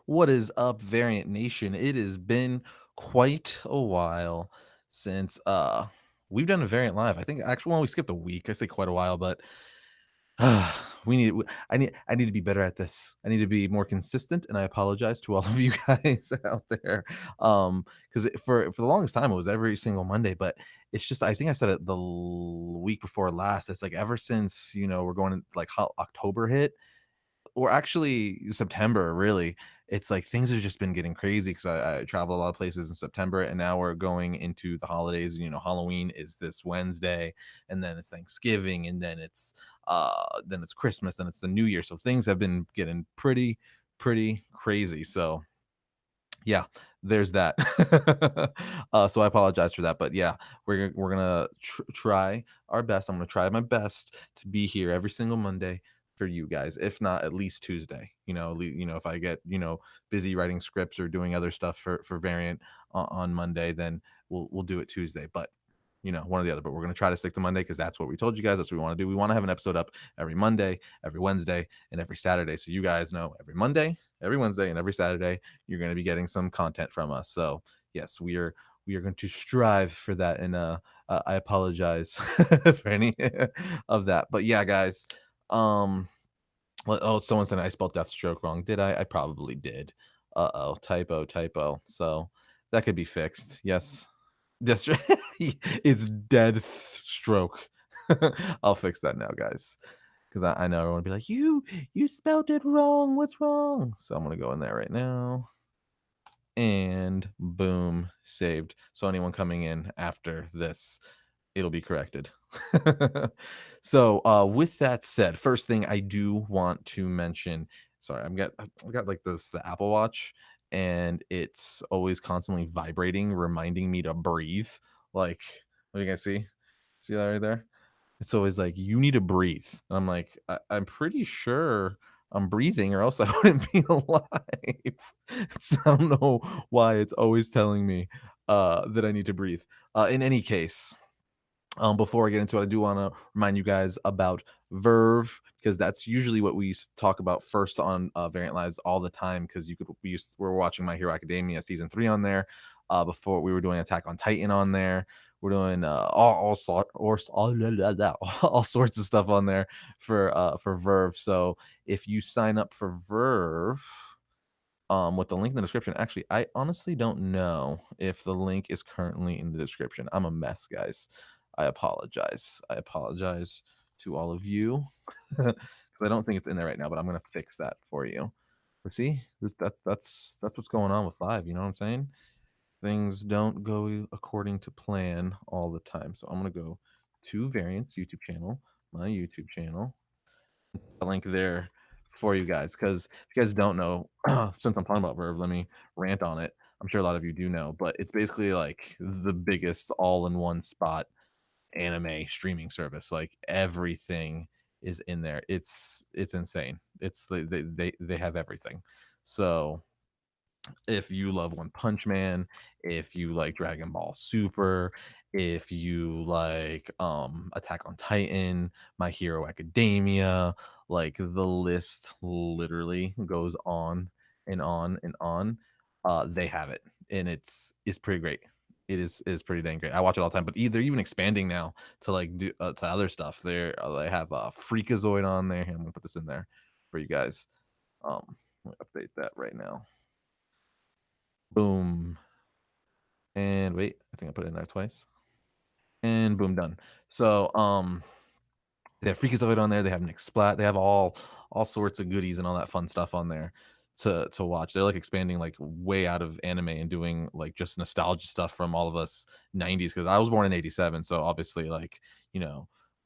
What is up, Variant Nation? It has been quite a while since we've done a Variant Live. I think actually, well, we skipped a week. I say quite a while, but we need I need to be better at this. I need to be more consistent, and I apologize to all of you guys out there. Because for the longest time it was every single Monday, but it's just I think I said it the week before last. It's like ever since we're going like October hit, or actually September, really. It's like things have just been getting crazy because I travel a lot of places in September, and now we're going into the holidays. Halloween is this Wednesday, and then it's Thanksgiving, and then it's Christmas, then it's the New Year. So things have been getting pretty crazy. So yeah, there's that. So I apologize for that, but yeah, we're gonna try our best. I'm gonna try my best to be here every single Monday for you guys, if not at least Tuesday. If I get busy writing scripts or doing other stuff for Variant on Monday, then we'll do it Tuesday. But one or the other. But we're gonna try to stick to Monday because that's what we told you guys. That's what we want to do. We want to have an episode up every Monday, every Wednesday, and every Saturday. So you guys know every Monday, every Wednesday, and every Saturday you're going to be getting some content from us. So yes, we are going to strive for that. And I apologize for any of that. But yeah, guys. Someone said I spelled Deathstroke wrong. Did I? I probably did. Typo. So that could be fixed. Yes, that's right. It's Deathstroke. I'll fix that now, guys, because I know everyone will be like, you spelled it wrong. What's wrong? So I'm gonna go in there right now, and boom, saved. So anyone coming in after this, it'll be corrected. So with that said, first thing I do want to mention. Sorry, I got like the Apple Watch, and it's always constantly vibrating, reminding me to breathe. Like, what do you guys see? See that right there? It's always like, you need to breathe. And I'm like, I'm pretty sure I'm breathing, or else I wouldn't be alive. So I don't know why it's always telling me that I need to breathe. In any case, before I get into it, I do want to remind you guys about Verve, because that's usually what we talk about first on Variant Lives all the time. Because we're watching My Hero Academia season 3 on there. Before we were doing Attack on Titan on there. We're doing all sorts of stuff on there for Verve. So if you sign up for Verve, with the link in the description. Actually, I honestly don't know if the link is currently in the description. I'm a mess, guys. I apologize to all of you because I don't think it's in there right now, but I'm gonna fix that for you. But see, that's what's going on with live. You know what I'm saying? Things don't go according to plan all the time. So I'm gonna go to Variants YouTube channel, my YouTube channel, a link there for you guys, because if you guys don't know, since I'm talking about Verve, let me rant on it. I'm sure a lot of you do know, but it's basically like the biggest all-in-one spot anime streaming service. Like everything is in there. It's insane. It's they have everything. So if you love One Punch Man, if you like Dragon Ball Super, if you like Attack on Titan, My Hero Academia, like the list literally goes on and on and on. They have it, and it's pretty great. It is pretty dang great. I watch it all the time, but they're even expanding now to like do to other stuff. They have Freakazoid on there. Here, I'm gonna put this in there for you guys. Let me update that right now. Boom. And wait, I think I put it in there twice. And boom, done. So they have Freakazoid on there, they have Nick Splat, they have all sorts of goodies and all that fun stuff on there to watch. They're like expanding like way out of anime and doing like just nostalgia stuff from all of us 90s, because I was born in 87. So obviously, like,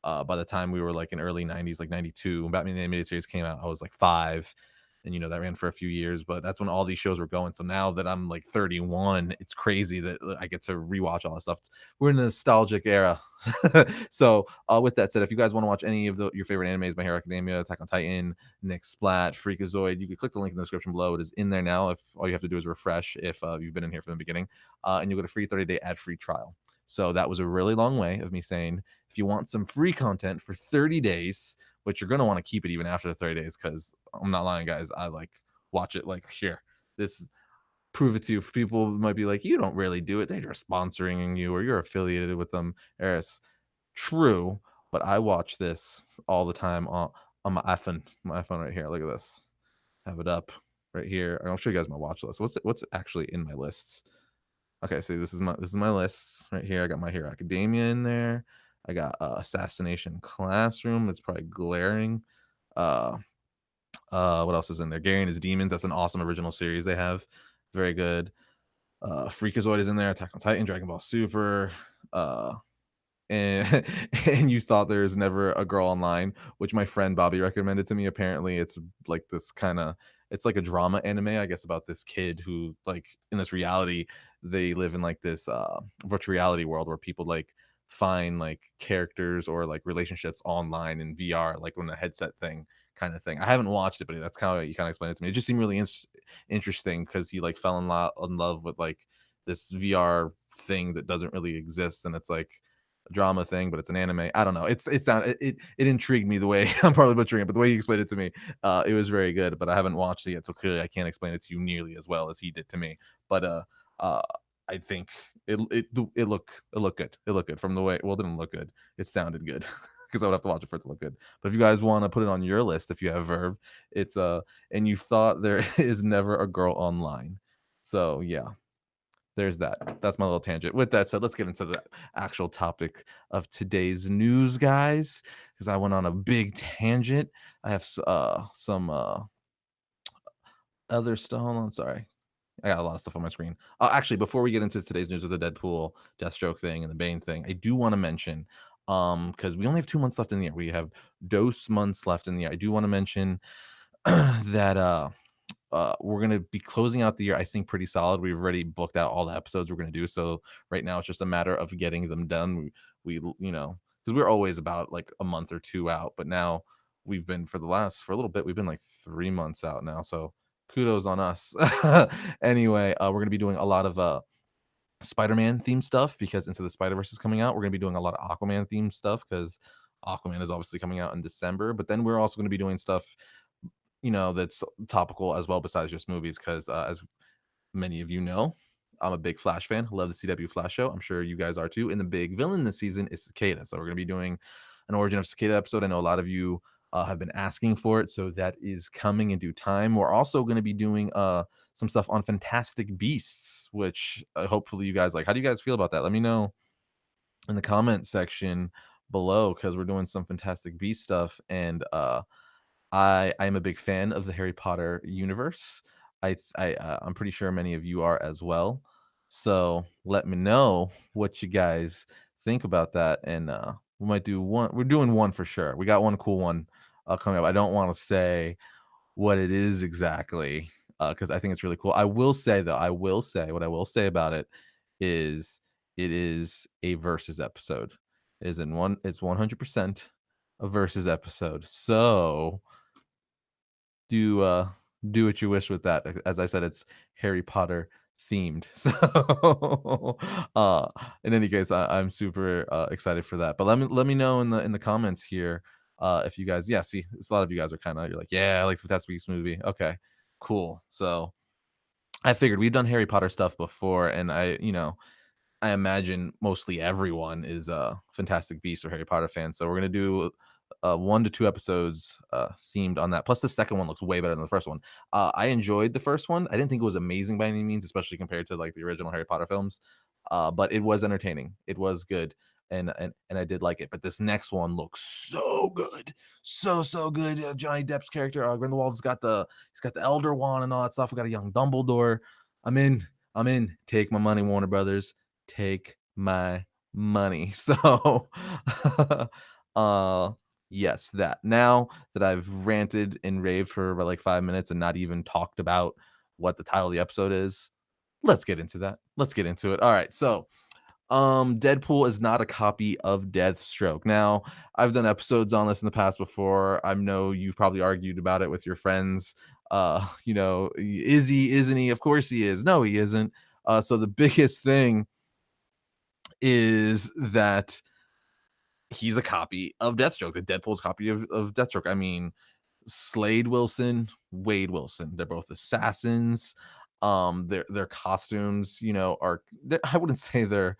by the time we were like in early 90s, like 92, when Batman the Animated Series came out, I was like 5. And that ran for a few years, but that's when all these shows were going. So now that I'm like 31, it's crazy that I get to rewatch all this stuff. We're in a nostalgic era. So with that said, if you guys want to watch any of your favorite animes, My Hero Academia, Attack on Titan, Nick Splat, Freakazoid, you can click the link in the description below. It is in there now. If all you have to do is refresh, if you've been in here from the beginning, and you'll get a free 30-day ad-free trial. So that was a really long way of me saying, if you want some free content for 30 days, which you're going to want to keep it even after the 30 days, because I'm not lying, guys, I like watch it like here. This prove it to you. People might be like, you don't really do it. They're just sponsoring you or you're affiliated with them. Arris, true, but I watch this all the time on my iPhone right here. Look at this. Have it up right here. I'll show you guys my watch list. What's actually in my lists? Okay, so this is my lists right here. I got My Hero Academia in there. I got Assassination Classroom. It's probably glaring. Uh, what else is in there? Gary and His Demons. That's an awesome original series they have. Very good. Freakazoid is in there. Attack on Titan, Dragon Ball Super. And and you thought there's never a girl online, which my friend Bobby recommended to me. Apparently, it's like this kind of it's like a drama anime, I guess, about this kid who like in this reality they live in like this virtual reality world where people like find like characters or like relationships online in VR, like on a headset thing kind of thing. I haven't watched it, but that's kind of you kind of explained it to me. It just seemed really interesting because he like fell in love with like this VR thing that doesn't really exist, and it's like a drama thing, but it's an anime. I don't know. It intrigued me the way I'm probably butchering it, but the way he explained it to me, it was very good. But I haven't watched it yet, so clearly I can't explain it to you nearly as well as he did to me. But uh, I think it looked good. It looked good from the way. Well, it didn't look good. It sounded good because I would have to watch it for it to look good. But if you guys want to put it on your list, if you have Verve, it's and you thought there is never a girl online. So yeah, there's that. That's my little tangent. With that said, let's get into the actual topic of today's news, guys, because I went on a big tangent. I have some other stuff. Hold on, sorry. I got a lot of stuff on my screen. Actually, before we get into today's news with the Deadpool, Deathstroke thing, and the Bane thing, I do want to mention, because we only have 2 months left in the year. We have dose months left in the year. I do want to mention that we're gonna be closing out the year, I think, pretty solid. We've already booked out all the episodes we're gonna do. So right now it's just a matter of getting them done. Because we're always about like a month or two out, but now we've been for a little bit, we've been like 3 months out now. So kudos on us. Anyway, we're gonna be doing a lot of Spider-Man themed stuff because Into the Spider-Verse is coming out. We're gonna be doing a lot of Aquaman themed stuff because Aquaman is obviously coming out in December. But then we're also gonna be doing stuff that's topical as well besides just movies because as many of you know, I'm a big Flash fan. Love the CW Flash show. I'm sure you guys are too. And the big villain this season is Cicada. So we're going to be doing an Origin of Cicada episode. I know a lot of you have been asking for it. So that is coming in due time. We're also going to be doing some stuff on Fantastic Beasts, which hopefully you guys like. How do you guys feel about that? Let me know in the comment section below because we're doing some Fantastic Beast stuff. And I'm a big fan of the Harry Potter universe. I'm pretty sure many of you are as well. So let me know what you guys think about that, and we might do one. We're doing one for sure. We got one cool one coming up. I don't want to say what it is exactly because I think it's really cool. I will say though, I will say what I will say about it is it is a versus episode. It is in one. It's 100% a versus episode. So do what you wish with that. As I said, it's Harry Potter themed. So in any case, I'm super excited for that. But let me know in the comments here if you guys see it's a lot of you guys are kind of you're like, yeah, I like the Fantastic Beasts movie. Okay, cool. So I figured we've done Harry Potter stuff before, and I imagine mostly everyone is a Fantastic Beasts or Harry Potter fan. So we're gonna do 1 to 2 episodes themed on that. Plus, the second one looks way better than the first one. I enjoyed the first one. I didn't think it was amazing by any means, especially compared to like the original Harry Potter films. But it was entertaining. It was good, and I did like it. But this next one looks so good, so good. Johnny Depp's character, Grindelwald's got the Elder Wand and all that stuff. We got a young Dumbledore. I'm in. I'm in. Take my money, Warner Brothers. Take my money. So, uh, yes, that. Now that I've ranted and raved for about like 5 minutes and not even talked about what the title of the episode is, let's get into that. Let's get into it. All right. So, Deadpool is not a copy of Deathstroke. Now, I've done episodes on this in the past before. I know you've probably argued about it with your friends. Is he, isn't he? Of course he is. No, he isn't. So the biggest thing is that he's a copy of Deathstroke, the Deadpool's copy of Deathstroke. I mean, Slade Wilson, Wade Wilson. They're both assassins. Their costumes, are I wouldn't say they're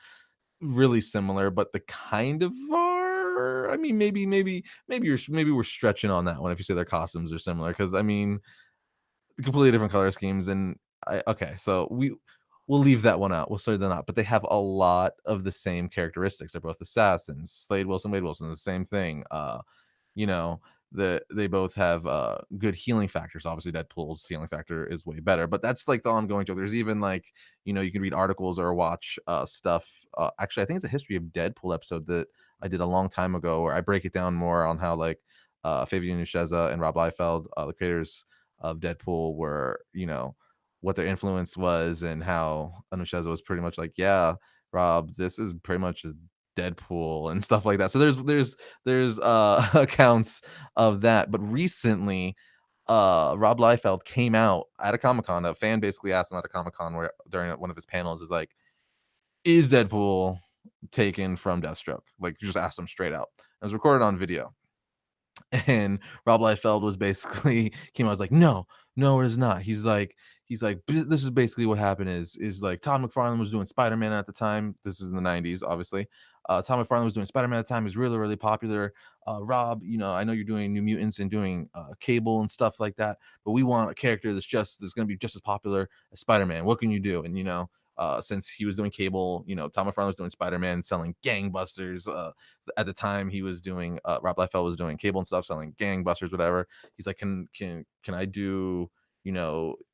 really similar, but the kind of are. I mean, maybe we're stretching on that one if you say their costumes are similar, because I mean, completely different color schemes. And okay, so we'll leave that one out. We'll say they're not, but they have a lot of the same characteristics. They're both assassins. Slade Wilson, Wade Wilson, the same thing. You know, they both have good healing factors. Obviously, Deadpool's healing factor is way better, but that's like the ongoing joke. There's even like, you can read articles or watch stuff. Actually, I think it's a history of Deadpool episode that I did a long time ago where I break it down more on how like Fabian Nicieza and Rob Liefeld, the creators of Deadpool, were, what their influence was, and how Nicieza was pretty much like, yeah, Rob, this is pretty much just Deadpool and stuff like that. So there's accounts of that. But recently, Rob Liefeld came out at a Comic Con. A fan basically asked him at a Comic Con where during one of his panels is like, "Is Deadpool taken from Deathstroke?" Like, you just asked him straight out. It was recorded on video, and Rob Liefeld was basically came out was like, "No, no, it is not." He's like, This is basically what happened is like Todd McFarlane was doing Spider-Man at the time. This is in the 90s, obviously. Todd McFarlane was doing Spider-Man at the time. He was really, really popular. Rob, I know you're doing New Mutants and doing Cable and stuff like that, but we want a character that's going to be just as popular as Spider-Man. What can you do?" And since he was doing Cable, Tom McFarlane was doing Spider-Man, selling gangbusters. At the time, he was doing Rob Liefeld was doing Cable and stuff, selling gangbusters, whatever. He's like, can I do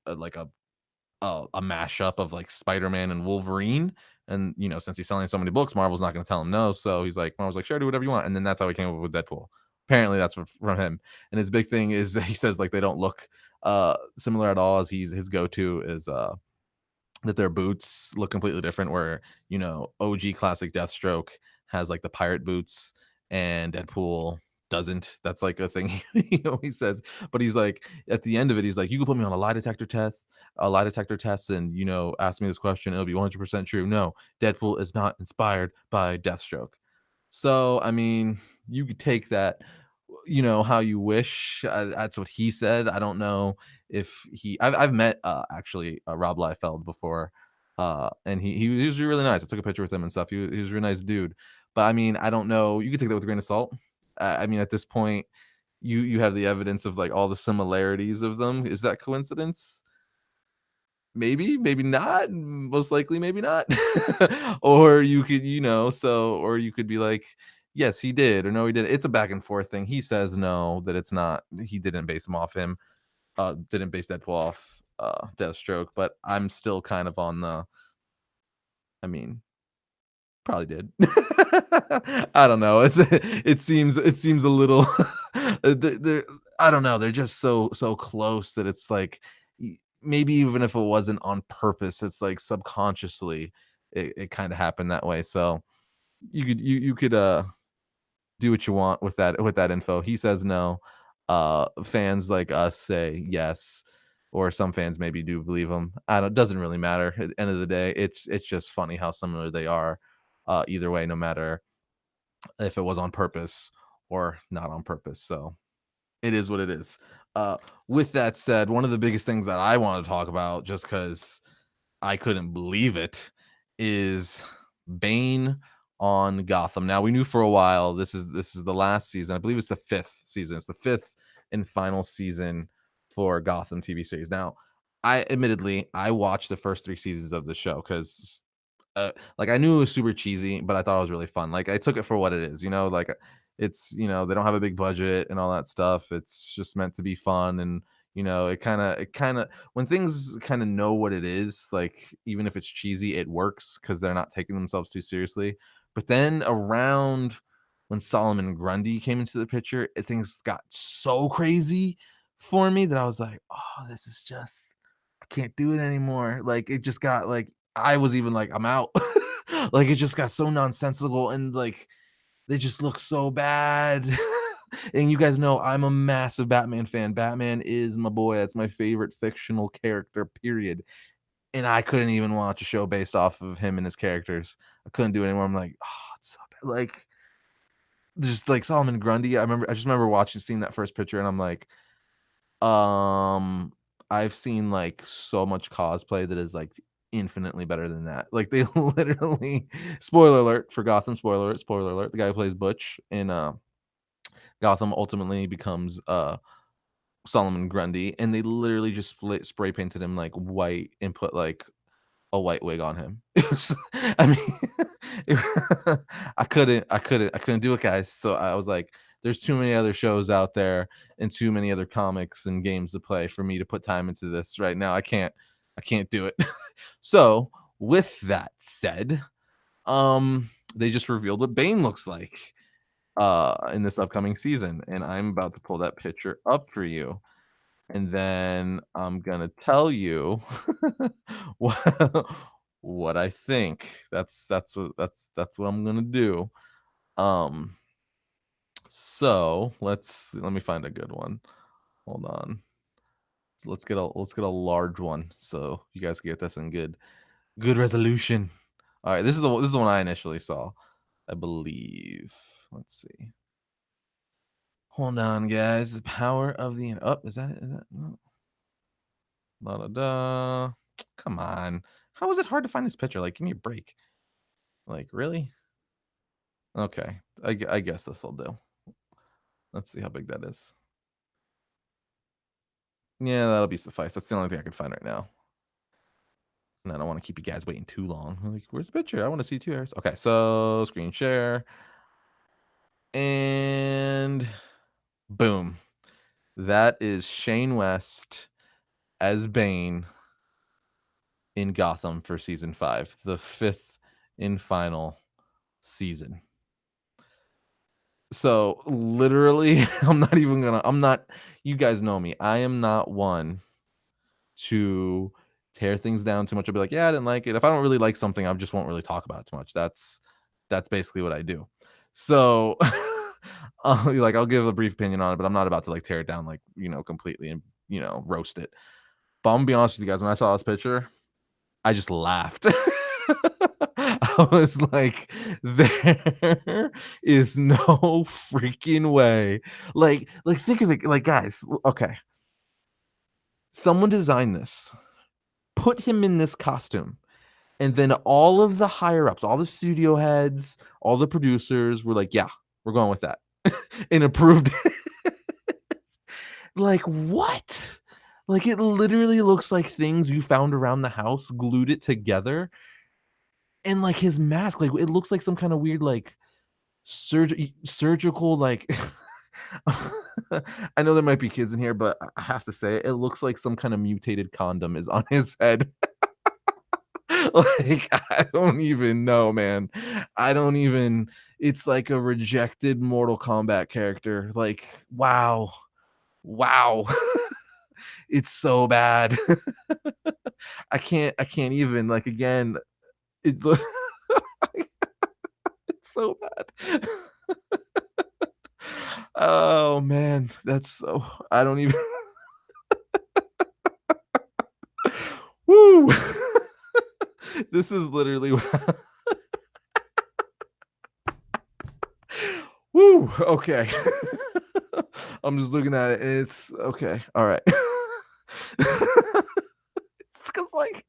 like a mashup of like Spider-Man and Wolverine? And since he's selling so many books, Marvel's not going to tell him no. So Marvel's like, sure, do whatever you want. And then that's how he came up with Deadpool. Apparently, that's from him. And his big thing is he says like they don't look similar at all. As his go-to is that their boots look completely different. Where OG classic Deathstroke has like the pirate boots, and Deadpool doesn't. That's like a thing he always says. But he's like, at the end of it, he's like, "You can put me on a lie detector test, and ask me this question, it'll be 100% true. No, Deadpool is not inspired by Deathstroke." So, I mean, you could take that, how you wish. That's what he said. I don't know if I've met actually Rob Liefeld before, and he was really nice. I took a picture with him and stuff. He was a really nice dude. But I mean, I don't know. You could take that with a grain of salt. I mean, at this point, you have the evidence of like all the similarities of them. Is that coincidence? Maybe, maybe not. Most likely, maybe not. Or you could, or you could be like, yes, he did, or no, he did. It's a back and forth thing. He says no, that it's not. He didn't base him off him. Didn't base Deadpool off Deathstroke. But I'm still kind of on the. I mean, probably did. I don't know. It seems a little. They're, I don't know. They're just so close that it's like maybe even if it wasn't on purpose, it's like subconsciously it kind of happened that way. So you could do what you want with that info. He says no. Fans like us say yes, or some fans maybe do believe him. I don't. Doesn't really matter. At the end of the day, it's just funny how similar they are. Either way, no matter if it was on purpose or not on purpose. So it is what it is. Uh, with that said, one of the biggest things that I want to talk about, just because I couldn't believe it, is Bane on Gotham. Now we knew for a while this is the last season. I believe it's the fifth season. It's the fifth and final season for Gotham TV series. Now, I watched the first three seasons of the show because like I knew it was super cheesy, but I thought it was really fun. Like I took it for what it is, like it's they don't have a big budget and all that stuff. It's just meant to be fun. And it kind of when things kind of know what it is, like even if it's cheesy, it works because they're not taking themselves too seriously. But then around when Solomon Grundy came into the picture, things got so crazy for me that I was like, oh, this is just I can't do it anymore. Like it just got like I was even like, I'm out. Like it just got so nonsensical and like they just look so bad. And you guys know I'm a massive Batman fan. Batman is my boy. That's my favorite fictional character, period. And I couldn't even watch a show based off of him and his characters. I couldn't do it anymore. I'm like, oh, it's so bad. Like just like Solomon Grundy. I just remember seeing that first picture and I'm like, um, I've seen, like, so much cosplay that is, like, infinitely better than that. Like, they literally spoiler alert for Gotham, spoiler alert, the guy who plays Butch in, Gotham ultimately becomes, Solomon Grundy, and they literally just spray painted him, like, white and put, like, a white wig on him. It was I mean, it I couldn't do it, guys, so I was like, "There's too many other shows out there and too many other comics and games to play for me to put time into this right now. I can't do it." So, with that said, they just revealed what Bane looks like, in this upcoming season, and I'm about to pull that picture up for you, and then I'm gonna tell you what what I think. That's what I'm gonna do. Um, so let me find a good one. Hold on. Let's get a large one so you guys can get this in good resolution. All right, this is the one I initially saw, I believe. Let's see. Hold on, guys. The power of the oh, is that it? Is that no. Da da da. Come on. How is it hard to find this picture? Like, give me a break. Like, really? Okay. I guess this'll do. Let's see how big that is. Yeah, that'll be suffice. That's the only thing I can find right now. And I don't want to keep you guys waiting too long. Like, where's the picture? I want to see two hairs. Okay, so screen share. And boom. That is Shane West as Bane in Gotham for season 5, the 5th and final season. So, literally, I'm not you guys know me. I am not one to tear things down too much. I'll be like, "Yeah, I didn't like it." If I don't really like something, I just won't really talk about it too much. That's basically what I do. So, like, I'll give a brief opinion on it, but I'm not about to, like, tear it down, like, completely and, roast it. But I'm gonna be honest with you guys, when I saw this picture, I just laughed. I was like, "There is no freaking way." Like, think of it like, guys, okay, someone designed this, put him in this costume, and then all of the higher ups, all the studio heads, all the producers were like, "Yeah, we're going with that," and approved it. Like, what? Like, it literally looks like things you found around the house, glued it together, and, like, his mask, like, it looks like some kinda weird, like, surgical, like I know there might be kids in here, but I have to say it looks like some kinda mutated condom is on his head. Like, I don't even know, man. I don't even it's like a rejected Mortal Kombat character. Like, wow. Wow. It's so bad. I can't even, like, again, it loo it's so bad. Oh, man. That's so I don't even Woo! This is literally Woo! Okay. I'm just looking at it, and it's okay, alright. It's 'cause, like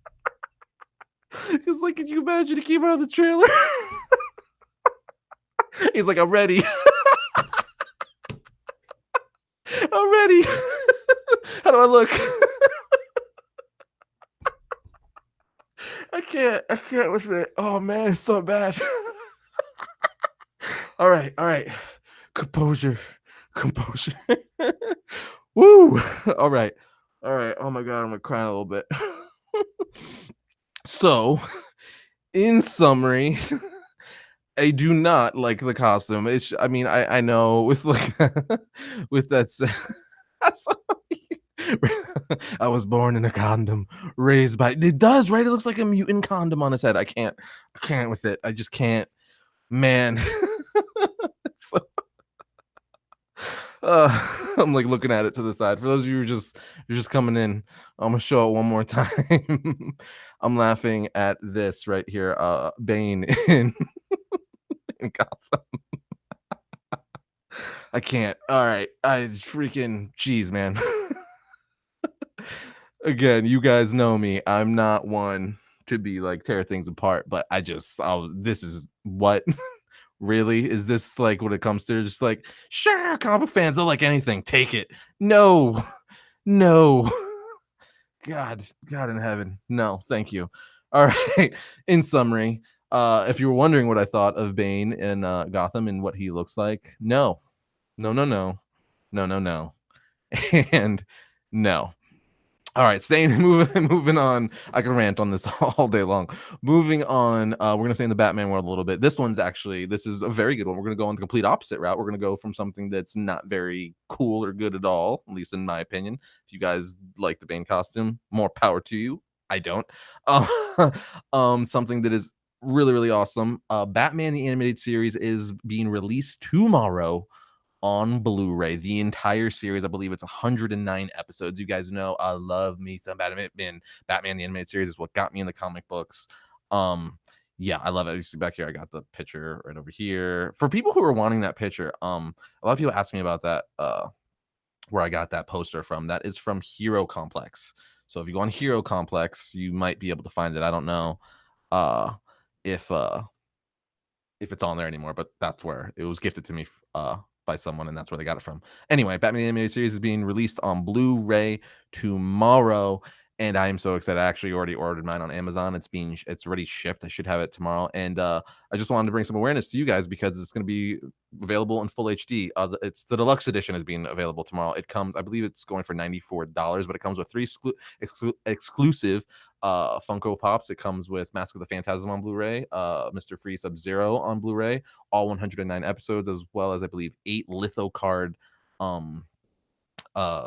'cause, like, can you imagine he came out of the trailer? He's like, "I'm ready. I'm ready. How do I look?" I can't with it. Oh, man, it's so bad. Alright. Composure, composure. Woo! Alright, alright. Oh my god, I'm, like, crying a little bit. So, in summary, I do not like the costume. I mean, I know with, like, with that said I was born in a condom, raised by it does, right? It looks like a mutant condom on his head. I can't with it. I just can't. Man. So, I'm, like, looking at it to the side. For those of you who you're just coming in, Imma show it one more time. I'm laughing at this right here, Bane in Gotham. I can't. Alright. I freaking jeez, man. Again, you guys know me. I'm not one to be like tear things apart, but this is what really is this like when it comes to just like sure comic book fans they'll like anything, take it. No, no. God in heaven. No, thank you. All right. In summary, if you were wondering what I thought of Bane in Gotham and what he looks like, no, no, no, no, no, no, no, and no. All right, staying moving on. I can rant on this all day long. Moving on, we're gonna stay in the Batman world a little bit. This is a very good one. We're gonna go on the complete opposite route. We're gonna go from something that's not very cool or good at all, at least in my opinion. If you guys like the Bane costume, more power to you. I don't. Um, something that is really really awesome. Batman the animated series is being released tomorrow on Blu-ray. The entire series, I believe it's 109 episodes. You guys know I love me some Batman. Batman the animated series is what got me in the comic books. Yeah, I love it. You see back here, I got the picture right over here. For people who are wanting that picture, a lot of people ask me about that. Where I got that poster from. That is from Hero Complex. So if you go on Hero Complex, you might be able to find it. I don't know uh, if if it's on there anymore, but that's where it was gifted to me by someone, and that's where they got it from. Anyway, Batman the Animated Series is being released on Blu-ray tomorrow, and I am so excited. I actually already ordered mine on Amazon. It's already shipped. I should have it tomorrow, and I just wanted to bring some awareness to you guys because it's going to be available in full HD. It's the deluxe edition is being available tomorrow. It comes, I believe, it's going for $94, but it comes with three exclusive Funko Pops. It comes with Mask of the Phantasm on Blu-ray, Mr. Free Sub-Zero on Blu-ray, all 109 episodes, as well as I believe 8 litho card um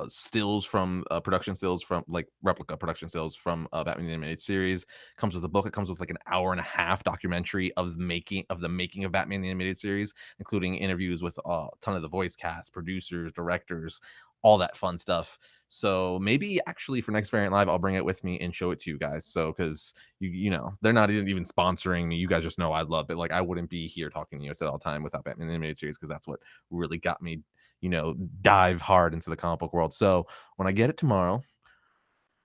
stills from production stills from like replica production stills from Batman the Animated Series. Comes with a book. It comes with like an hour and a half documentary of the making of Batman the Animated Series, including interviews with a ton of the voice cast, producers, directors, all that fun stuff. So maybe actually for next Variant Live, I'll bring it with me and show it to you guys. So because you know they're not even sponsoring me, you guys just know I love it. Like I wouldn't be here talking to you at all the time without Batman the Animated Series because that's what really got me dive hard into the comic book world. So when I get it tomorrow,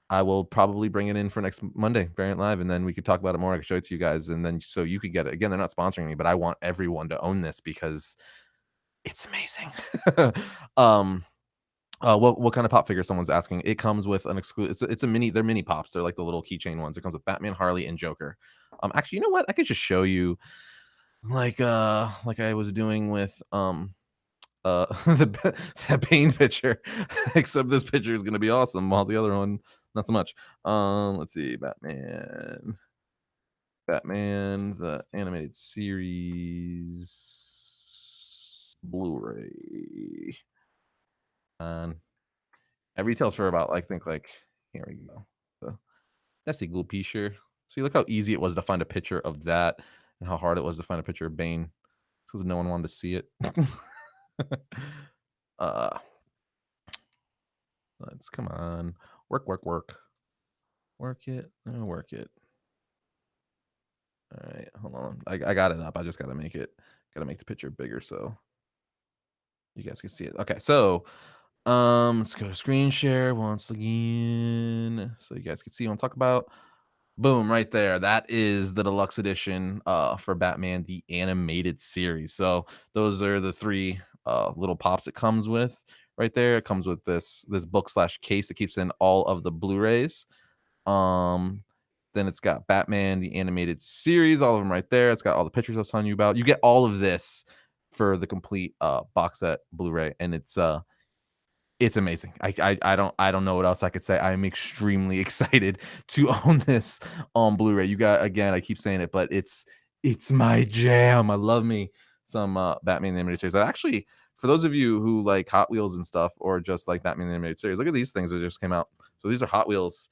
I will probably bring it in for next Monday, Variant Live, and then we could talk about it more. I can show it to you guys, and then so you could get it. Again, they're not sponsoring me, but I want everyone to own this because it's amazing. um, what kind of pop figure? Someone's asking. It comes with an exclusive. It's a mini. They're mini pops. They're like the little keychain ones. It comes with Batman, Harley, and Joker. Actually, you know what? I could just show you, like I was doing with that Bane picture, except this picture is gonna be awesome, while the other one not so much. Let's see, Batman the animated series Blu-ray. And it retails for about I think like here we go. So that's the Glue Picture. See, look how easy it was to find a picture of that, and how hard it was to find a picture of Bane because no one wanted to see it. uh, let's come on, work, work, work. Work it. Work it. All right, hold on. I got it up. I just gotta make the picture bigger so you guys can see it. Okay, so let's go to screen share once again so you guys can see what I'm talking about. Boom, right there. That is the deluxe edition for Batman the animated series. So those are the three little pops it comes with right there. It comes with this book slash case that keeps in all of the Blu-rays. Um, then it's got Batman the animated series, all of them right there. It's got all the pictures I was telling you about. You get all of this for the complete box set Blu-ray, and it's amazing. I don't know what else I could say. I am extremely excited to own this on Blu-ray. You got again, I keep saying it, but it's my jam. I love me some Batman the animated series. I actually, for those of you who like Hot Wheels and stuff, or just like Batman the animated series, look at these things that just came out. So these are Hot Wheels.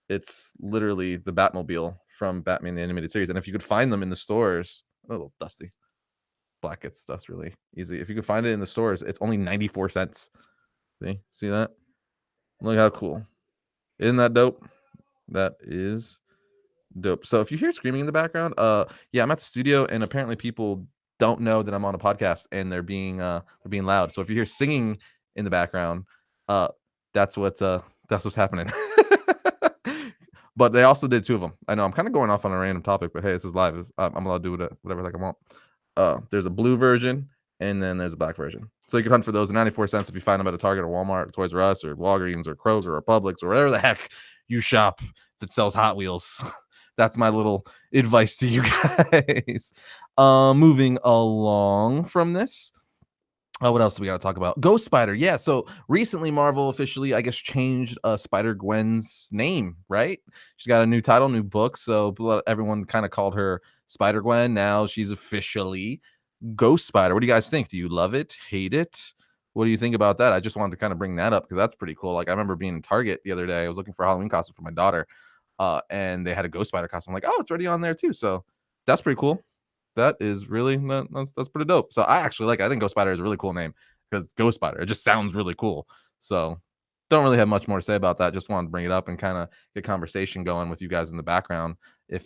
It's literally the Batmobile from Batman the Animated Series, and if you could find them in the stores, a little dusty. Black gets dust really easy. If you could find it in the stores, it's only 94 cents. See that? Look how cool. Isn't that dope? That is dope. So if you hear screaming in the background, yeah, I'm at the studio, and apparently people don't know that I'm on a podcast, and they're being loud. So if you hear singing in the background, uh, that's what's happening. But they also did 2 of them. I know I'm kinda going off on a random topic, but hey, this is live. I'm allowed to do whatever the heck I want. There's a blue version, and then there's a black version. So you can hunt for those at 94 cents if you find them at a Target or Walmart, or Toys R Us, or Walgreens, or Kroger, or Publix, or wherever the heck you shop that sells Hot Wheels. That's my little advice to you guys. Moving along from this, what else do we got to talk about? Ghost Spider. Yeah. So recently, Marvel officially, I guess, changed Spider Gwen's name, right? She's got a new title, new book. So everyone kind of called her Spider Gwen. Now she's officially Ghost Spider. What do you guys think? Do you love it? Hate it? What do you think about that? I just wanted to kind of bring that up because that's pretty cool. Like, I remember being in Target the other day. I was looking for a Halloween costume for my daughter, and they had a Ghost Spider costume. I'm like, oh, it's already on there too. So that's pretty cool. That is really that's pretty dope. So I actually like it. I think Ghost Spider is a really cool name because Ghost Spider. It just sounds really cool. So don't really have much more to say about that. Just wanted to bring it up and kind of get conversation going with you guys in the background. If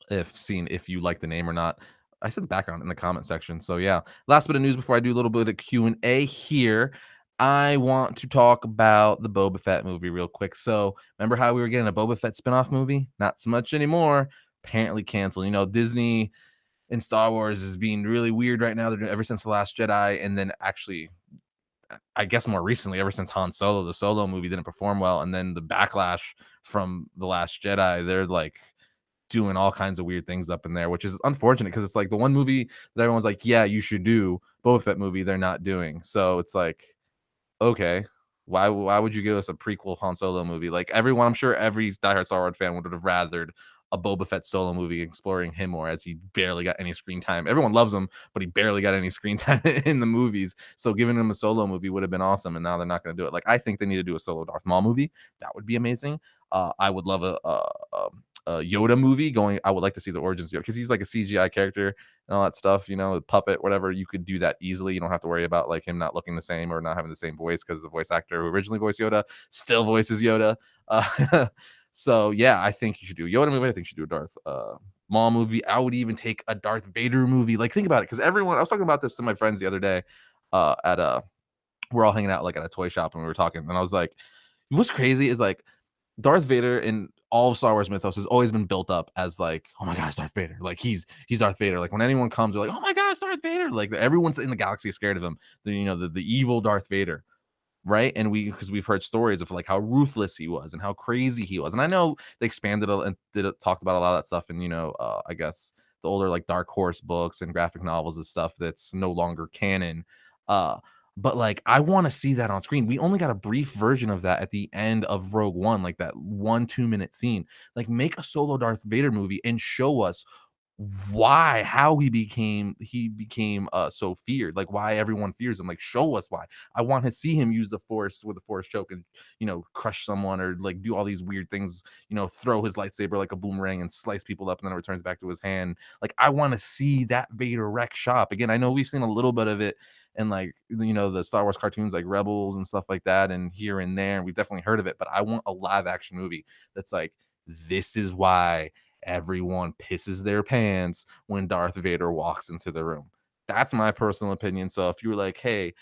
if you like the name or not. I said the background in the comment section. So yeah. Last bit of news before I do a little bit of Q&A here. I want to talk about the Boba Fett movie real quick. So remember how we were getting a Boba Fett spinoff movie? Not so much anymore. Apparently canceled. Disney and Star Wars is being really weird right now. They're doing ever since The Last Jedi, and then actually, I guess more recently, ever since Han Solo, the Solo movie didn't perform well, and then the backlash from The Last Jedi, they're like doing all kinds of weird things up in there, which is unfortunate because it's like the one movie that everyone's like, yeah, you should do, Boba Fett movie, they're not doing. So it's like, okay, why would you give us a prequel Han Solo movie? Like everyone, I'm sure every diehard Star Wars fan would have rathered a Boba Fett solo movie exploring him more, as he barely got any screen time. Everyone loves him, but he barely got any screen time in the movies. So giving him a solo movie would have been awesome, and now they're not going to do it. Like I think they need to do a solo Darth Maul movie. That would be amazing. I would love a Yoda movie going. I would like to see the origins of Yoda because he's like a CGI character and all that stuff, puppet, whatever. You could do that easily. You don't have to worry about like him not looking the same or not having the same voice because the voice actor who originally voiced Yoda still voices Yoda. So yeah, I think you should do a Yoda movie. I think you should do a Darth Maul movie. I would even take a Darth Vader movie. Like think about it, because everyone. I was talking about this to my friends the other day. At we're all hanging out like at a toy shop and we were talking, and I was like, what's crazy is like Darth Vader in all of Star Wars mythos has always been built up as like, oh my gosh, Darth Vader. Like he's Darth Vader. Like when anyone comes, they're like, oh my gosh, Darth Vader. Like everyone's in the galaxy is scared of him. The evil Darth Vader. Right. And because we've heard stories of like how ruthless he was and how crazy he was. And I know they expanded and talked about a lot of that stuff. And, I guess the older like Dark Horse books and graphic novels and stuff that's no longer canon. Uh, but like, I want to see that on screen. We only got a brief version of that at the end of Rogue One, like that 1-2 minute scene. Like, make a solo Darth Vader movie and show us how he became so feared, like why everyone fears him. Like, show us why. I want to see him use the force with the force choke and crush someone or like do all these weird things, throw his lightsaber like a boomerang and slice people up and then it returns back to his hand. Like, I want to see that Vader wreck shop again. I know we've seen a little bit of it in like the Star Wars cartoons like Rebels and stuff like that, and here and there, and we've definitely heard of it, but I want a live action movie that's like, this is why everyone pisses their pants when Darth Vader walks into the room. That's my personal opinion. So if you were like, hey,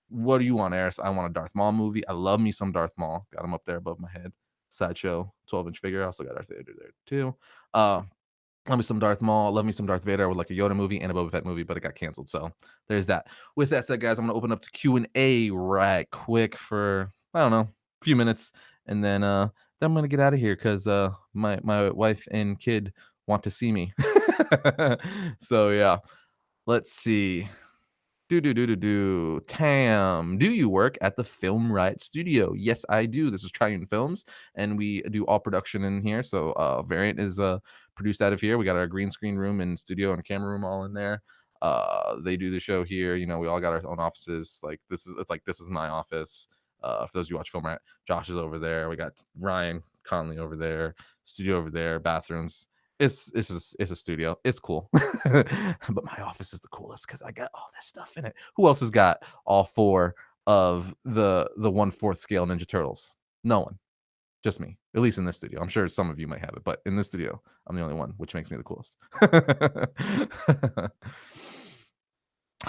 what do you want, Arris? I want a Darth Maul movie. I love me some Darth Maul. Got him up there above my head. Sideshow 12-inch figure. I also got Darth Vader there too. Love me some Darth Maul. Love me some Darth Vader. I would like a Yoda movie and a Boba Fett movie, but it got canceled. So there's that. With that said, guys, I'm going to open up to Q&A right quick for, I don't know, a few minutes. And then I'm going to get out of here because my wife and kid want to see me. So, yeah. Let's see. Tam, do you work at the Film Riot Studio? Yes, I do. This is Triune Films, and we do all production in here. So Variant is produced out of here. We got our green screen room and studio and camera room all in there. They do the show here. We all got our own offices. Like this is my office. For those of you who watch Film Riot, Josh is over there. We got Ryan Conley over there, studio over there, bathrooms. It's a studio. It's cool. But my office is the coolest because I got all this stuff in it. Who else has got all four of the 1/4 scale Ninja Turtles? No one. Just me. At least in this studio. I'm sure some of you might have it, but in this studio, I'm the only one, which makes me the coolest.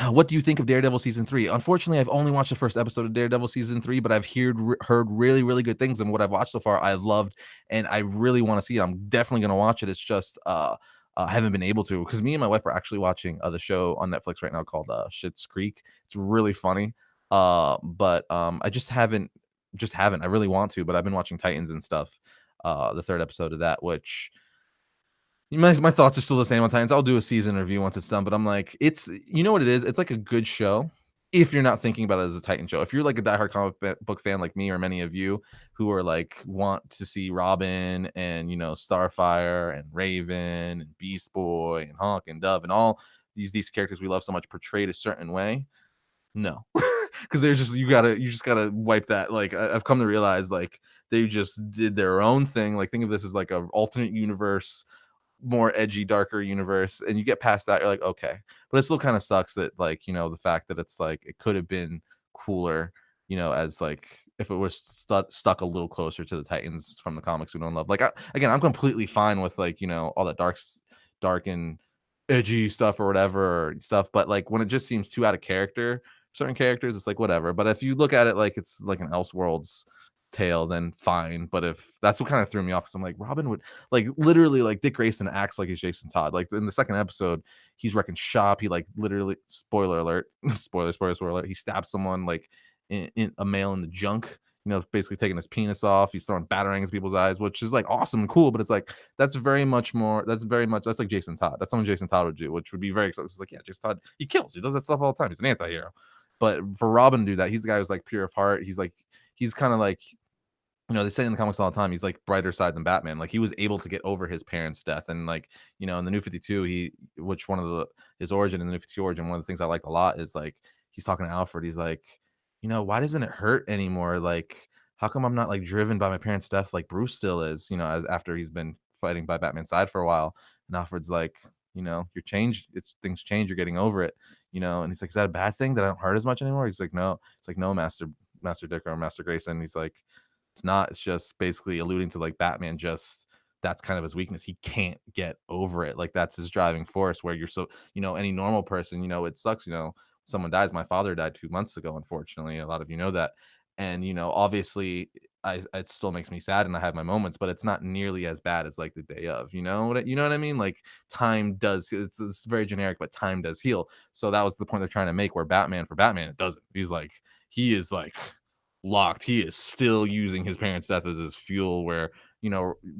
What do you think of Daredevil season 3? Unfortunately, I've only watched the first episode of Daredevil season 3, but I've heard really, really good things, and what I've watched so far, I've loved, and I really want to see it. I'm definitely gonna watch it. It's just I haven't been able to because me and my wife are actually watching the show on Netflix right now called Schitt's Creek. It's really funny, but I just haven't. I really want to, but I've been watching Titans and stuff. The third episode of that, which my thoughts are still the same on Titans. I'll do a season review once it's done, but I'm like, it's you know what it is? It's like a good show if you're not thinking about it as a Titan show. If you're like a diehard book fan like me or many of you who are like want to see Robin and Starfire and Raven and Beast Boy and Hawk and Dove and all these characters we love so much portrayed a certain way, no. Because there's just you just gotta wipe that. Like I've come to realize like they just did their own thing. Like think of this as like a alternate universe, more edgy, darker universe, and you get past that, you're like, okay. But it still kind of sucks that like, the fact that it's like it could have been cooler, as like if it was stuck a little closer to the Titans from the comics we don't love. Like again, I'm completely fine with like, all that dark and edgy stuff or whatever or stuff, but like when it just seems too out of character, certain characters, it's like whatever. But if you look at it like it's like an Elseworlds tale, then fine. But if that's what kind of threw me off, because I'm like, Robin would like literally like Dick Grayson acts like he's Jason Todd. Like in the second episode, he's wrecking shop. He like literally, spoiler alert, spoiler alert. He stabs someone like in a male in the junk. Basically taking his penis off. He's throwing batarangs in people's eyes, which is like awesome and cool. But it's like that's very much more. That's like Jason Todd. That's something Jason Todd would do, which would be very exciting. It's like yeah, Jason Todd. He kills. He does that stuff all the time. He's an anti-hero. But for Robin to do that, he's the guy who's like pure of heart. He's kind of like they say in the comics all the time, he's like brighter side than Batman. Like he was able to get over his parents' death, and like in the New 52, which one of his origin in the New 52 origin, one of the things I like a lot is like he's talking to Alfred. He's like, why doesn't it hurt anymore? Like, how come I'm not like driven by my parents' death like Bruce still is? As after he's been fighting by Batman's side for a while, and Alfred's like, you're changed. It's things change. You're getting over it. And he's like, is that a bad thing that I don't hurt as much anymore? He's like, no. It's like, no, Master Dick or Master Grayson. He's like, it's not. It's just basically alluding to like Batman. Just that's kind of his weakness. He can't get over it. Like that's his driving force. Where you're so any normal person. It sucks. Someone dies. My father died 2 months ago. Unfortunately, a lot of you know that. And obviously, it still makes me sad, and I have my moments, but it's not nearly as bad as like the day of. You know what I mean? Like time does. It's very generic, but time does heal. So that was the point they're trying to make. Where for Batman, it doesn't. He is like locked. He is still using his parents' death as his fuel. Where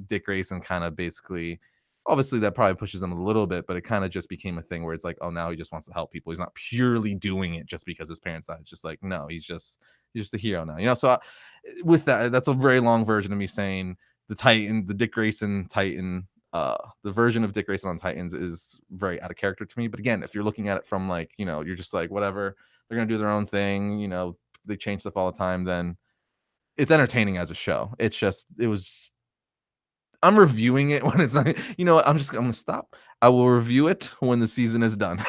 Dick Grayson kind of basically, obviously, that probably pushes him a little bit, but it kind of just became a thing where it's like, oh, now he just wants to help people. He's not purely doing it just because his parents died. It's just like, no, he's just a hero now. So with that, that's a very long version of me saying the Dick Grayson Titan. The version of Dick Grayson on Titans is very out of character to me. But again, if you're looking at it from like, you're just like, whatever, they're gonna do their own thing, they change stuff all the time, then it's entertaining as a show. I'm reviewing it when it's not, what, I'm gonna stop. I will review it when the season is done.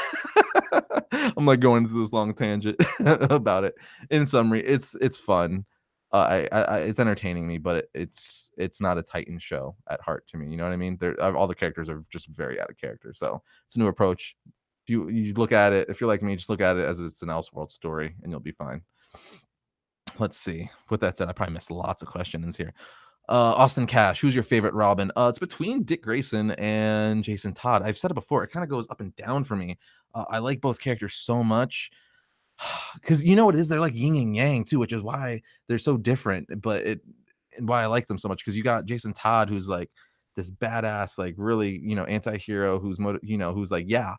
I'm like going into this long tangent about it. In summary, it's fun. It's entertaining me, but it's not a Titan show at heart to me. You know what I mean? All the characters are just very out of character. So it's a new approach. If you look at it, if you're like me, just look at it as it's an Elseworld story, and you'll be fine. Let's see. With that said, I probably missed lots of questions here. Austin Cash, who's your favorite Robin? It's between Dick Grayson and Jason Todd. I've said it before. It kind of goes up and down for me. I like both characters so much because you know what it is. They're like yin and yang too, which is why they're so different. But and why I like them so much because you got Jason Todd, who's like this badass, like really anti-hero who's like yeah,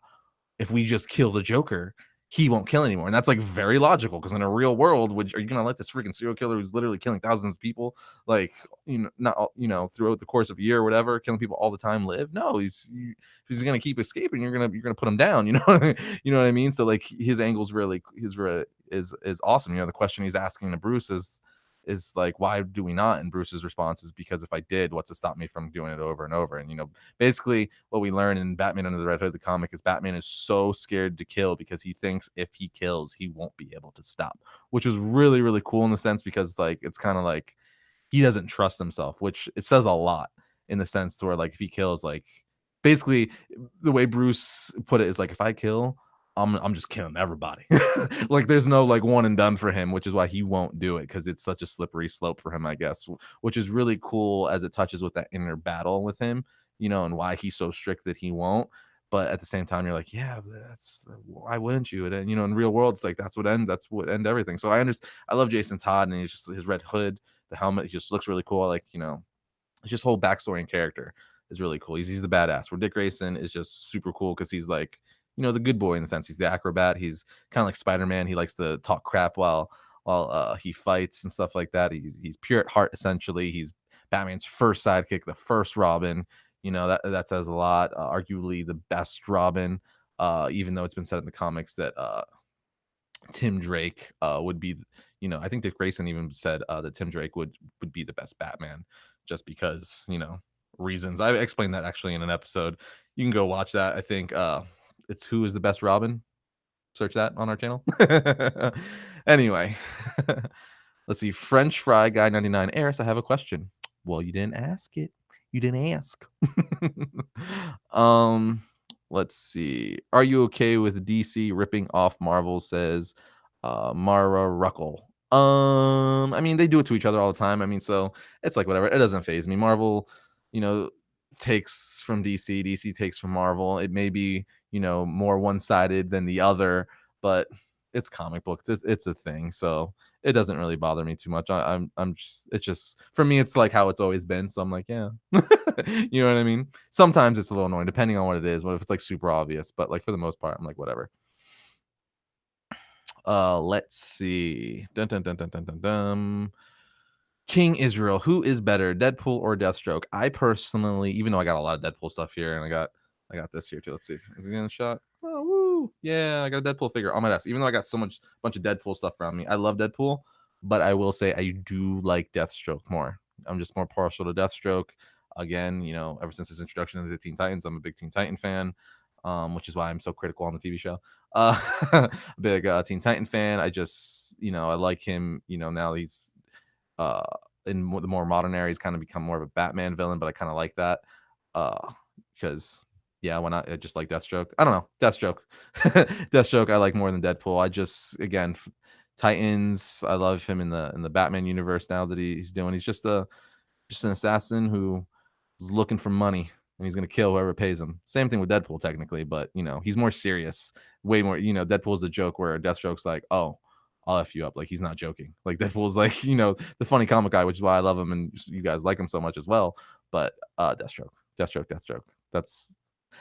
if we just kill the Joker, he won't kill anymore. And that's like very logical because in a real world, are you gonna let this freaking serial killer who's literally killing thousands of people, like not throughout the course of a year or whatever, killing people all the time live? No, if he's gonna keep escaping, you're gonna put him down. You know what I mean? So like his angle's really is awesome. The question he's asking to Bruce is like, why do we not? And Bruce's response is because if I did, what's to stop me from doing it over and over? And basically what we learn in Batman Under the Red Hood, the comic, is Batman is so scared to kill because he thinks if he kills, he won't be able to stop, which is really, really cool in the sense because like it's kind of like he doesn't trust himself, which it says a lot in the sense to where like if he kills, like basically the way Bruce put it is like if I kill, I'm just killing everybody. Like there's no like one and done for him, which is why he won't do it because it's such a slippery slope for him, I guess. Which is really cool as it touches with that inner battle with him, and why he's so strict that he won't. But at the same time, you're like, yeah, but that's why wouldn't you? And in real world, it's like that's what end everything. So I understand. I love Jason Todd, and he's just his red hood, the helmet. He just looks really cool. I like just whole backstory and character is really cool. He's the badass. Where Dick Grayson is just super cool because he's like, the good boy in the sense. He's the acrobat. He's kind of like Spider Man. He likes to talk crap while he fights and stuff like that. He's pure at heart essentially. He's Batman's first sidekick, the first Robin. That says a lot. Arguably the best Robin. Even though it's been said in the comics that Tim Drake would be, I think Dick Grayson even said that Tim Drake would be the best Batman, just because reasons. I explained that actually in an episode. You can go watch that. I think it's Who is the Best Robin. Search that on our channel. Anyway, let's see. French Fry Guy 99 Arris, I have a question. Well, you didn't ask it. You didn't ask. um, let's see. Are you okay with DC ripping off Marvel? Says Mara Ruckle. I mean, they do it to each other all the time. I mean, so it's like whatever. It doesn't phase me. Marvel, you know, takes from DC. DC takes from Marvel. It may be, more one-sided than the other, but it's comic books. It's a thing. So it doesn't really bother me too much. I'm just it's just for me it's like how it's always been. So I'm like, yeah. You know what I mean? Sometimes it's a little annoying depending on what it is. What if it's like super obvious? But like for the most part, I'm like whatever. Let's see. Dun, dun, dun, dun, dun, dun, dun. King Israel, who is better, Deadpool or Deathstroke? I personally, even though I got a lot of Deadpool stuff here, and I got this here too. Let's see. Is it getting a shot? Oh, woo. Yeah, I got a Deadpool figure on my desk. Even though I got so much bunch of Deadpool stuff around me, I love Deadpool, but I will say I do like Deathstroke more. I'm just more partial to Deathstroke. Again, ever since his introduction into the Teen Titans, I'm a big Teen Titan fan, which is why I'm so critical on the TV show. Big Teen Titan fan. I just, I like him. Now he's uh the more modern era, he's kind of become more of a Batman villain, but I kind of like that. Because yeah, why not? I just like Deathstroke. I don't know. Deathstroke. Deathstroke I like more than Deadpool. I just again Titans, I love him in the Batman universe now that he's doing. He's just an assassin who is looking for money and he's gonna kill whoever pays him. Same thing with Deadpool, technically, but he's more serious, way more. Deadpool's the joke where Deathstroke's like, oh, I'll F you up. Like he's not joking. Like Deadpool's like, the funny comic guy, which is why I love him and you guys like him so much as well. But Deathstroke. That's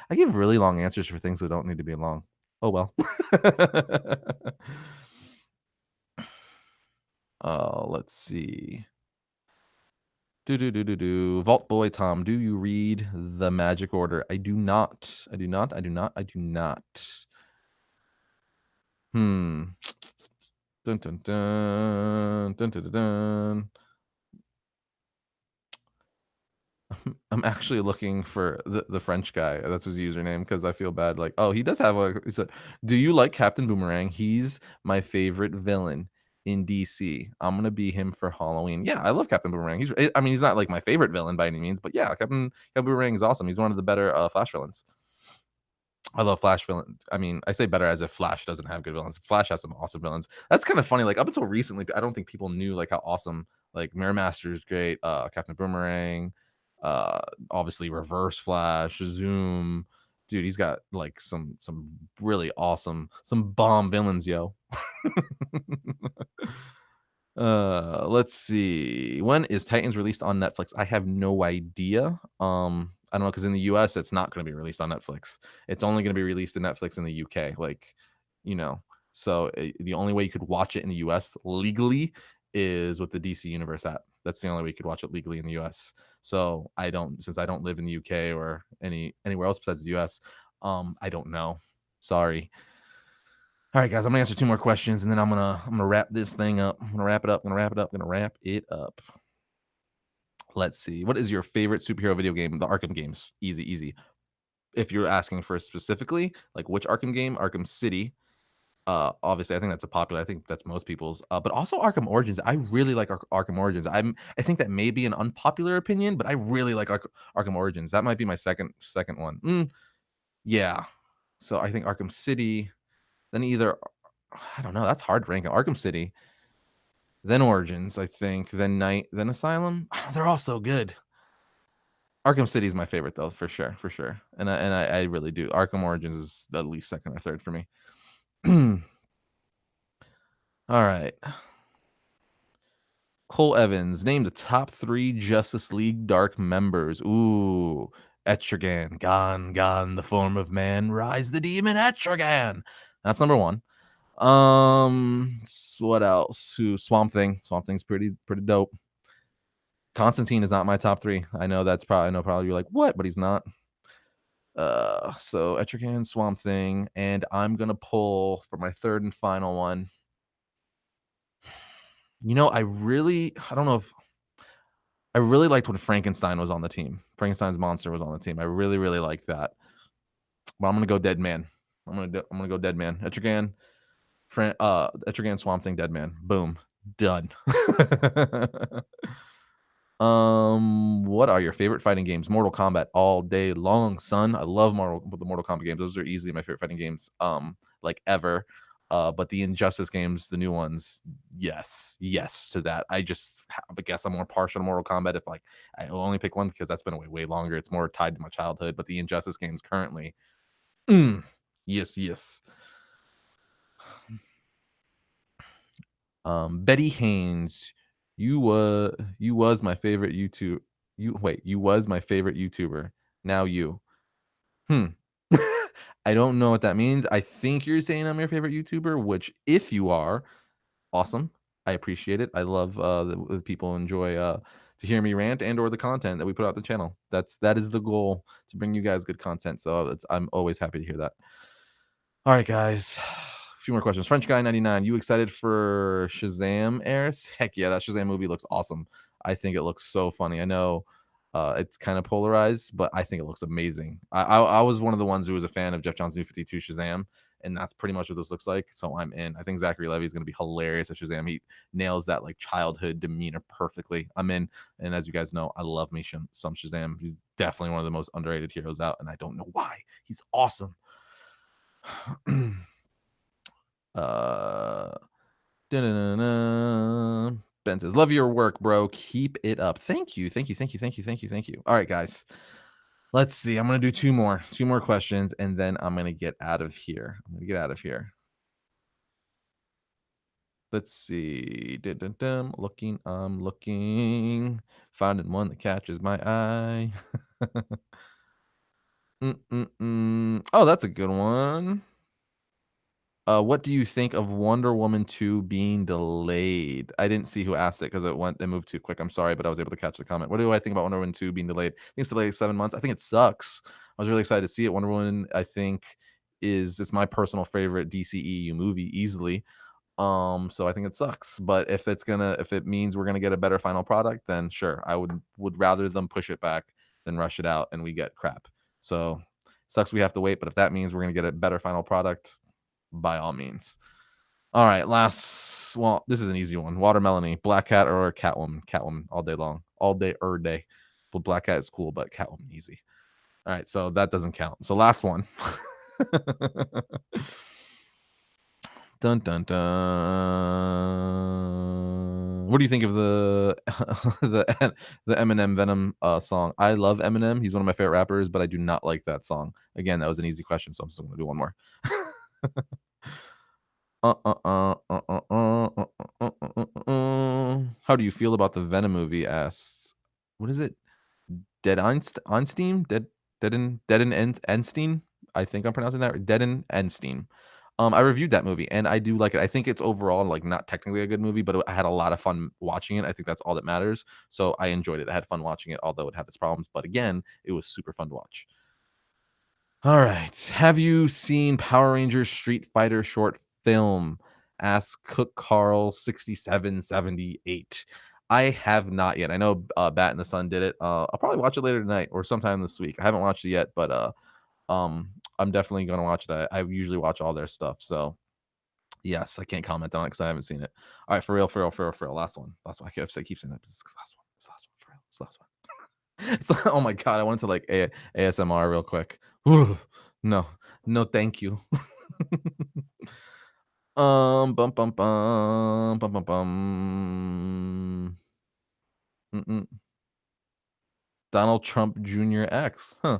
I give really long answers for things that don't need to be long. Oh well. Let's see. Vault Boy Tom, do you read the Magic Order? I do not. I do not. Hmm. Dun dun dun. Dun dun dun. Dun. I'm actually looking for the French guy. That's his username because I feel bad. Like, oh, he does have a. He said, "Do you like Captain Boomerang? He's my favorite villain in DC. I'm gonna be him for Halloween." Yeah, I love Captain Boomerang. I mean, he's not like my favorite villain by any means, but yeah, Captain Boomerang is awesome. He's one of the better Flash villains. I love Flash villain. I mean, I say better as if Flash doesn't have good villains. Flash has some awesome villains. That's kind of funny. Like up until recently, I don't think people knew like how awesome like Mirror Master is great. Captain Boomerang, uh, obviously Reverse Flash, Zoom. Dude, he's got like some really awesome, some bomb villains, yo. Let's see. When is Titans released on Netflix? I have no idea. I don't know because in the US it's not going to be released on Netflix. It's only going to be released in Netflix in the UK. Like, you know, so the only way you could watch it in the US legally is with the DC Universe app. That's the only way you could watch it legally in the US. So since I don't live in the UK or anywhere else besides the US, I don't know. Sorry. All right, guys, I'm gonna answer two more questions and then I'm gonna wrap this thing up. I'm gonna wrap it up. Gonna wrap it up. Let's see. What is your favorite superhero video game? The Arkham games. Easy, easy. If you're asking for specifically, like which Arkham game, Arkham City. Obviously, I think that's a popular. I think that's most people's. But also Arkham Origins. I really like Arkham Origins. I think that may be an unpopular opinion, but I really like Arkham Origins. That might be my second one. Yeah. So I think Arkham City. then either I don't know, that's hard to rank. Arkham City, then Origins, I think, then Night, then Asylum. They're all so good. Arkham City is my favorite though, for sure, for sure. And I really do. Arkham Origins is at least second or third for me. All right. Cole Evans, name the top 3 Justice League Dark members. Ooh, Etrigan, gone, the form of man, rise the demon Etrigan. That's number 1. What else? Who Swamp Thing. Swamp Thing's pretty dope. Constantine is not my top 3. I know probably you're like, "What?" But he's not. So Etrigan, Swamp Thing, and I'm gonna pull for my third and final one. I don't know if I really liked when Frankenstein was on the team. Frankenstein's monster was on the team. I really, really liked that. But I'm gonna go Dead Man. I'm gonna go Dead Man. Etrigan, Swamp Thing, Dead Man. Boom. Done. What are your favorite fighting games? Mortal Kombat all day long, son. I love the Mortal Kombat games. Those are easily my favorite fighting games, like ever. But the Injustice games, the new ones, yes to that. I guess I'm more partial to Mortal Kombat if like I only pick one because that's been way longer. It's more tied to my childhood. But the Injustice games currently, yes. Betty Haynes, you was my favorite YouTube. You was my favorite YouTuber. Now you. Hmm. I don't know what that means. I think you're saying I'm your favorite YouTuber, which if you are, awesome. I appreciate it. I love the people enjoy to hear me rant and or the content that we put out the channel. That is the goal, to bring you guys good content. So I'm always happy to hear that. All right, guys. A few more questions. French guy 99. You excited for Shazam, Arris? Heck yeah, that Shazam movie looks awesome. I think it looks so funny. I know it's kind of polarized, but I think it looks amazing. I was one of the ones who was a fan of Jeff Johns' New 52 Shazam, and that's pretty much what this looks like. So I'm in. I think Zachary Levi is going to be hilarious at Shazam. He nails that like childhood demeanor perfectly. I'm in. And as you guys know, I love me some Shazam. He's definitely one of the most underrated heroes out, and I don't know why. He's awesome. uh Ben says, love your work, bro. Keep it up. Thank you. All right, guys. Let's see. I'm gonna do two more questions, and then I'm gonna get out of here. Let's see. I'm looking. Finding one that catches my eye. Oh, that's a good one. What do you think of Wonder Woman 2 being delayed? I didn't see who asked it because it moved too quick. I'm sorry, but I was able to catch the comment. What do I think about Wonder Woman 2 being delayed? I think it's delayed 7 months. I think it sucks. I was really excited to see it. Wonder Woman, I think, it's my personal favorite DCEU movie easily. So I think it sucks. But if it means we're gonna get a better final product, then sure. I would rather them push it back than rush it out and we get crap. So sucks we have to wait, but if that means we're gonna get a better final product, by all means. All right, this is an easy one. Watermelony, Black Cat or Catwoman? Catwoman all day long, all day day. But Black Cat is cool, but Catwoman easy. All right, so that doesn't count. So last one. Dun dun dun. What do you think of the the Eminem Venom song? I love Eminem. He's one of my favorite rappers, but I do not like that song. Again, that was an easy question, so I'm still gonna do one more. How do you feel about the Venom movie? Asks, what is it? Einstein? Enstein? I think I'm pronouncing that right. Deaden Enstein. I reviewed that movie and I do like it. I think it's overall like not technically a good movie, but I had a lot of fun watching it. I think that's all that matters. So I enjoyed it. I had fun watching it, although it had its problems. But again, it was super fun to watch. All right. Have you seen Power Rangers Street Fighter short film? Ask Cook Carl 6778. I have not yet. I know Bat and the Sun did it. I'll probably watch it later tonight or sometime this week. I haven't watched it yet, but I'm definitely gonna watch it. I usually watch all their stuff. So yes, I can't comment on it because I haven't seen it. All right, for real. Last one. I keep saying that. This is the last one. This last one for real. This last one. Oh my god, I wanted to like ASMR real quick. No, no, thank you. Bum, bum, bum, bum, bum, bum. Mm-mm. Donald Trump Jr. X. Huh.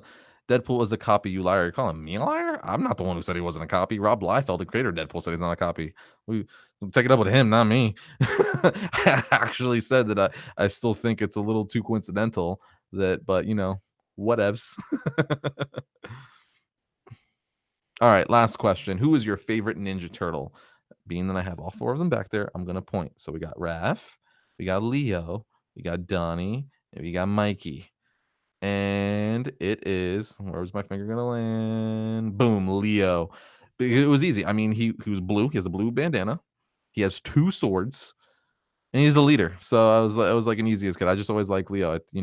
Deadpool was a copy, you liar. You're calling me a liar? I'm not the one who said he wasn't a copy. Rob Liefeld, the creator of Deadpool, said he's not a copy. We take it up with him, not me. I actually said that I still think it's a little too coincidental that, but whatevs. All right, last question. Who is your favorite Ninja Turtle? Being that I have all four of them back there, I'm gonna point. So we got Raph, we got Leo, we got Donnie, and we got Mikey. And it is, where's my finger gonna land? Boom, Leo. It was easy. I mean, he was blue. He has a blue bandana. He has two swords, and he's the leader. So I was like an easiest kid. I just always like Leo. He's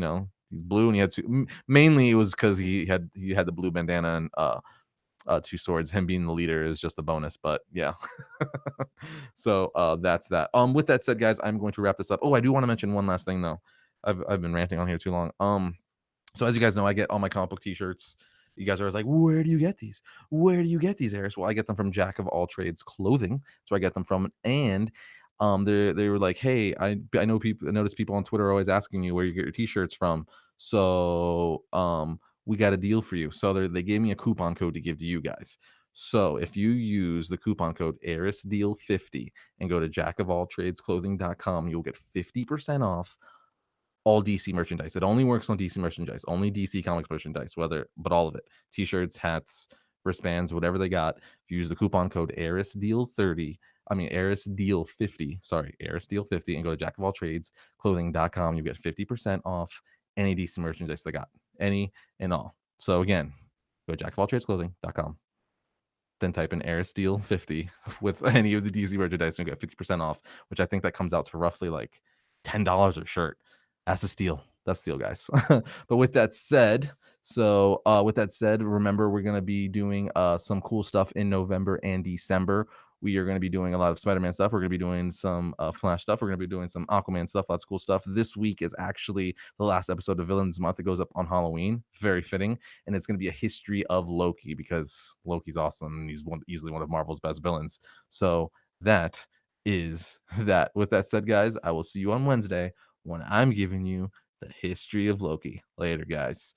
blue, and he had two. Mainly, it was because he had the blue bandana and two swords. Him being the leader is just a bonus. But yeah. So that's that. With that said, guys, I'm going to wrap this up. Oh, I do want to mention one last thing though. I've been ranting on here too long. So as you guys know, I get all my comic book T-shirts. You guys are always like, "Where do you get these? Where do you get these, Arris?" Well, I get them from Jack of All Trades Clothing. So I get them from, and they were like, "Hey, I know people. I notice people on Twitter are always asking you where you get your T-shirts from. So we got a deal for you." So they gave me a coupon code to give to you guys. So if you use the coupon code ArrisDeal50 and go to jackofalltradesclothing.com, you'll get 50% off all DC merchandise. It only works on DC merchandise, only DC Comics merchandise, but all of it. T-shirts, hats, wristbands, whatever they got. If you use the coupon code ArrisDeal50, sorry, ArrisDeal50, and go to jackofalltradesclothing.com, you get 50% off any DC merchandise they got, any and all. So again, go to jackofalltradesclothing.com, then type in ArrisDeal50 with any of the DC merchandise and you get 50% off, which I think that comes out to roughly like $10 a shirt. That's a steal. That's a steal, guys. But with that said, remember we're gonna be doing some cool stuff in November and December. We are going to be doing a lot of Spider-Man stuff. We're going to be doing some Flash stuff. We're going to be doing some Aquaman stuff. Lots of cool stuff. This week is actually the last episode of Villains Month. It goes up on Halloween. Very fitting. And it's going to be a history of Loki because Loki's awesome and he's easily one of Marvel's best villains. So that is that. With that said, guys, I will see you on Wednesday when I'm giving you the history of Loki. Later, guys.